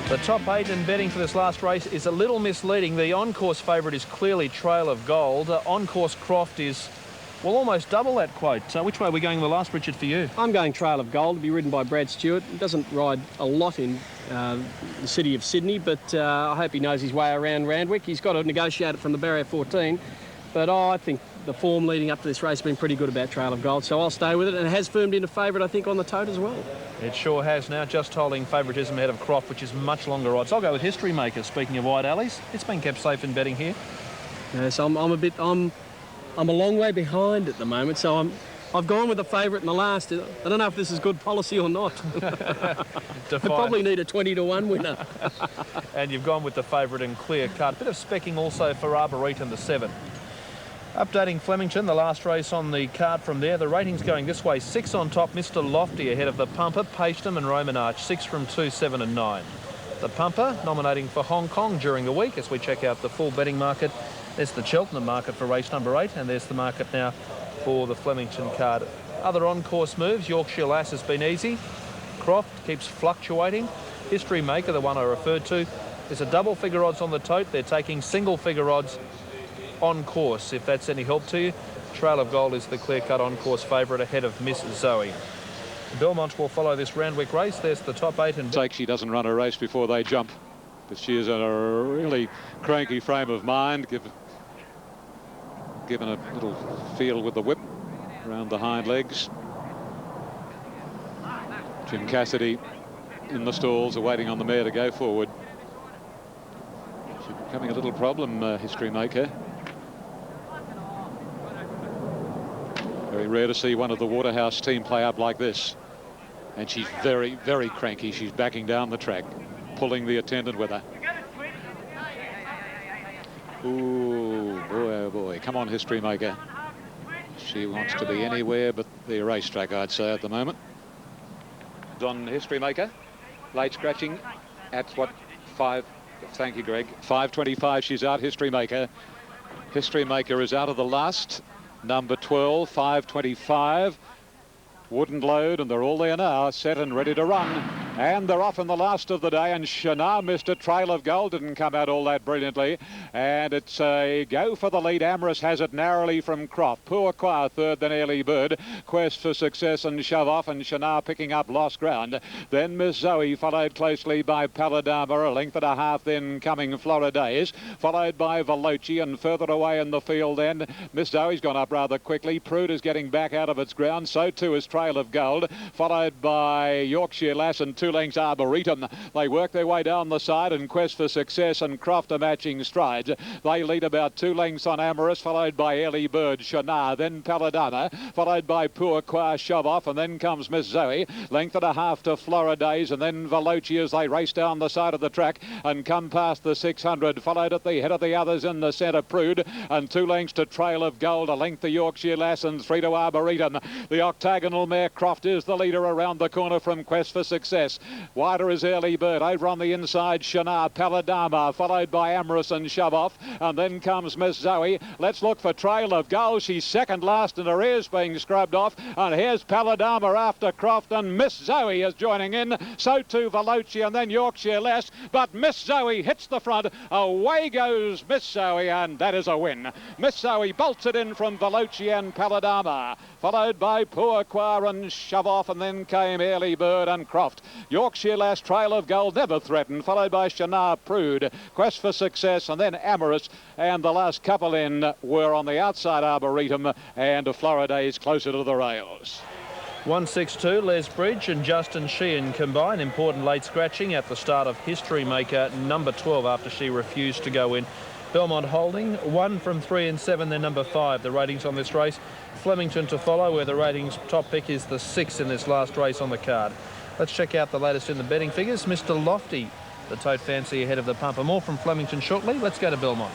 The top 8 in betting for this last race is a little misleading. The on-course favourite is clearly Trail of Gold. On-course Croft is, well, almost double that quote. Which way are we going the last, Richard, for you? I'm going Trail of Gold to be ridden by Brad Stewart. He doesn't ride a lot in the city of Sydney, but I hope he knows his way around Randwick. He's got to negotiate it from the barrier 14, but I think the form leading up to this race has been pretty good about Trail of Gold, so I'll stay with it, and it has firmed into favourite, I think, on the tote as well. It sure has now, just holding favouritism ahead of Croft, which is much longer odds. I'll go with History Maker, speaking of wide alleys. It's been kept safe in betting here. Yes, I'm a long way behind at the moment, so I've gone with the favourite in the last. I don't know if this is good policy or not. I probably need a 20-to-1 winner. And you've gone with the favourite in clear cut. Bit of specking also for Arboretum, the 7. Updating Flemington, the last race on the card from there. The ratings going this way. 6 on top, Mr. Lofty ahead of the Pumper, Paestum and Roman Arch. 6 from 2, 7 and 9. The Pumper nominating for Hong Kong during the week as we check out the full betting market. There's the Cheltenham market for race number 8, and there's the market now for the Flemington card. Other on-course moves, Yorkshire Lass has been easy. Croft keeps fluctuating. History Maker, the one I referred to. There's a double figure odds on the tote. They're taking single figure odds on course, if that's any help to you. Trail of Gold is the clear-cut on-course favourite ahead of Miss Zoe. Belmont will follow this Randwick race. There's the top 8. And she doesn't run a race before they jump, but she is in a really cranky frame of mind, given a little feel with the whip around the hind legs. Jim Cassidy in the stalls awaiting on the mare to go forward. She's becoming a little problem, History Maker. Very rare to see one of the Waterhouse team play up like this. And she's very, very cranky. She's backing down the track, pulling the attendant with her. Ooh, boy, oh boy. Come on, History Maker. She wants to be anywhere but the racetrack, I'd say, at the moment. On History Maker. Late scratching at what, 5? Thank you, Greg. 5:25, she's out, History Maker. History Maker is out of the last. Number 12, 5:25. Wouldn't load, and they're all there now, set and ready to run. And they're off in the last of the day, and Chanel missed it. Trail of Gold didn't come out all that brilliantly. And it's a go for the lead. Amorous has it narrowly from Croft. Pourquoi third, then Early Bird. Quest for Success and Shove Off, and Chanel picking up lost ground. Then Miss Zoe, followed closely by Paladama, a length and a half, then coming Floridays, followed by Veloci, and further away in the field then Miss Zoe's gone up rather quickly. Prude is getting back out of its ground, so too is Trail of Gold, followed by Yorkshire Lass and 2 lengths Arboretum. They work their way down the side, and Quest for Success and Croft are matching strides. They lead about 2 lengths on Amorous, followed by Early Bird, Chanel, then Paladama, followed by Pourquoi Shove Off, and then comes Miss Zoe. Length and a half to Floridays, and then Veloci as they race down the side of the track and come past the 600, followed at the head of the others in the centre, Prude, and 2 lengths to Trail of Gold, a length to Yorkshire Lass, and 3 to Arboretum. The octagonal mare Croft is the leader around the corner from Quest for Success. Wider is Early Bird. Over on the inside, Chanel, Paladama, followed by Amorous and Shove Off, and then comes Miss Zoe. Let's look for Trail of Gold. She's second last, and her ears being scrubbed off, and here's Paladama after Croft, and Miss Zoe is joining in. So too Veloci, and then Yorkshire Lass, but Miss Zoe hits the front. Away goes Miss Zoe, and that is a win. Miss Zoe bolts it in from Veloci and Paladama, followed by Pourquoi and Shove Off, and then came Early Bird and Croft. Yorkshire Lass, Trail of Gold never threatened, followed by Chanel, Prude, Quest for Success, and then Amorous, and the last couple in were on the outside, Arboretum and Floridays closer to the rails. 162, Les Bridge and Justin Sheehan combine. Important late scratching at the start of History Maker, number 12, after she refused to go in. Belmont holding 1 from 3 and 7, then number 5. The ratings on this race, Flemington to follow, where the ratings top pick is the 6 in this last race on the card. Let's check out the latest in the betting figures. Mr. Lofty, the tote fancy ahead of the Pumper. More from Flemington shortly. Let's go to Belmont.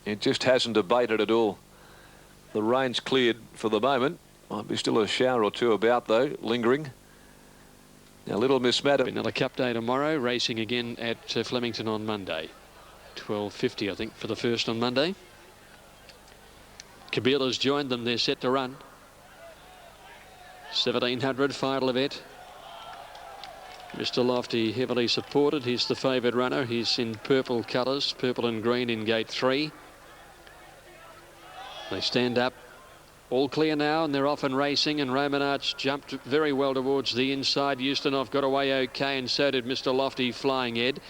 It just hasn't abated at all. The rain's cleared for the moment. Might be still a shower or two about, though, lingering. Now, Little Miss Madam. Another Cup day tomorrow, racing again at Flemington on Monday. 12:50, I think, for the first on Monday. Kabila's joined them. They're set to run. 1700, Fire Levette. Mr. Lofty heavily supported. He's the favoured runner. He's in purple colours, purple and green in gate 3. They stand up. All clear now, and they're off and racing, and Roman Arch jumped very well towards the inside. Ustinov got away okay, and so did Mr. Lofty, Flying Ed.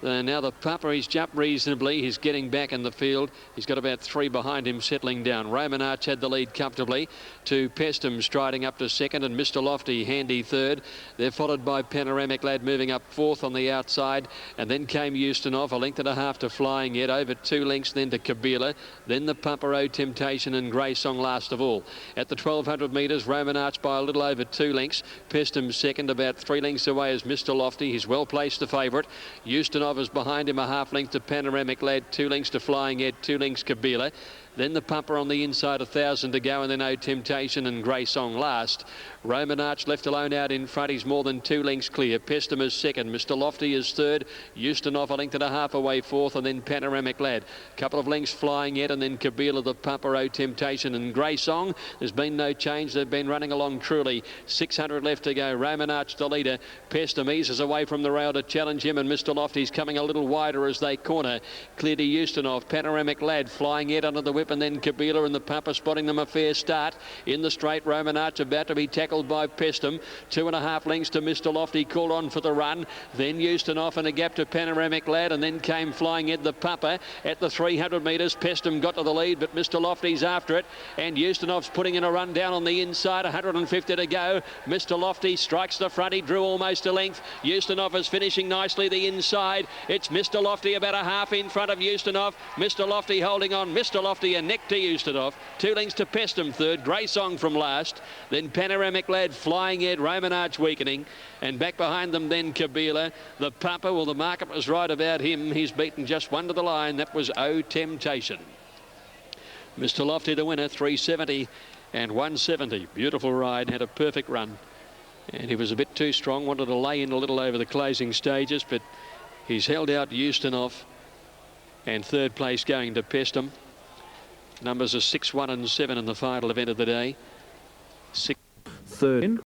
Now the Papa, he's jumped reasonably. He's getting back in the field. He's got about 3 behind him settling down. Roman Arch had the lead comfortably to Pestum striding up to second, and Mr. Lofty handy third. They're followed by Panoramic Lad moving up fourth on the outside, and then came Ustinov, a length and a half to Flying Ed, over 2 lengths then to Kabila, then the Papa O Temptation and Grey Song last of all. At the 1200 metres, Roman Arch by a little over 2 lengths. Pestum second, about 3 lengths away as Mr. Lofty. He's well placed, the favourite. Ustinov is behind him, a half length to Panoramic Lad, 2 lengths to Flying Ed, 2 lengths Kabila. Then the Pumper on the inside, 1,000 to go, and then O Temptation and Grey Song last. Roman Arch left alone out in front. He's more than 2 lengths clear. Pestum is second. Mr. Lofty is third. Ustinov a length and a half away fourth, and then Panoramic Lad. Couple of lengths Flying Ed, and then Kabila, the Pumper, O Temptation and Grey Song. There's been no change. They've been running along truly. 600 left to go. Roman Arch the leader. Pestum eases away from the rail to challenge him, and Mr. Lofty's coming a little wider as they corner. Clear to Ustinov. Panoramic Lad. Flying Ed under the whip, and then Kabila and the Pumper spotting them a fair start. In the straight, Roman Arch about to be tackled by Pestum. 2.5 lengths to Mr. Lofty, called on for the run. Then Ustinov and a gap to Panoramic Lad, and then came Flying Ed, the Pumper. At the 300 metres, Pestum got to the lead, but Mr. Lofty's after it, and Ustinov's putting in a run down on the inside. 150 to go. Mr. Lofty strikes the front. He drew almost a length. Ustinov is finishing nicely the inside. It's Mr. Lofty about a half in front of Ustinov. Mr. Lofty holding on. Mr. Lofty a neck to Ustinov. 2 lengths to Pestum third. Grey Song from last. Then Panoramic Lad, Flying Ed, Roman Arch weakening. And back behind them then Kabila. The Papa, well, the market was right about him. He's beaten just 1 to the line. That was O Temptation. Mr. Lofty the winner, 370 and 170. Beautiful ride, had a perfect run. And he was a bit too strong, wanted to lay in a little over the closing stages, but he's held out Ustinov. And third place going to Pestum. Numbers are 6, 1 and 7 in the final event of the day. Third.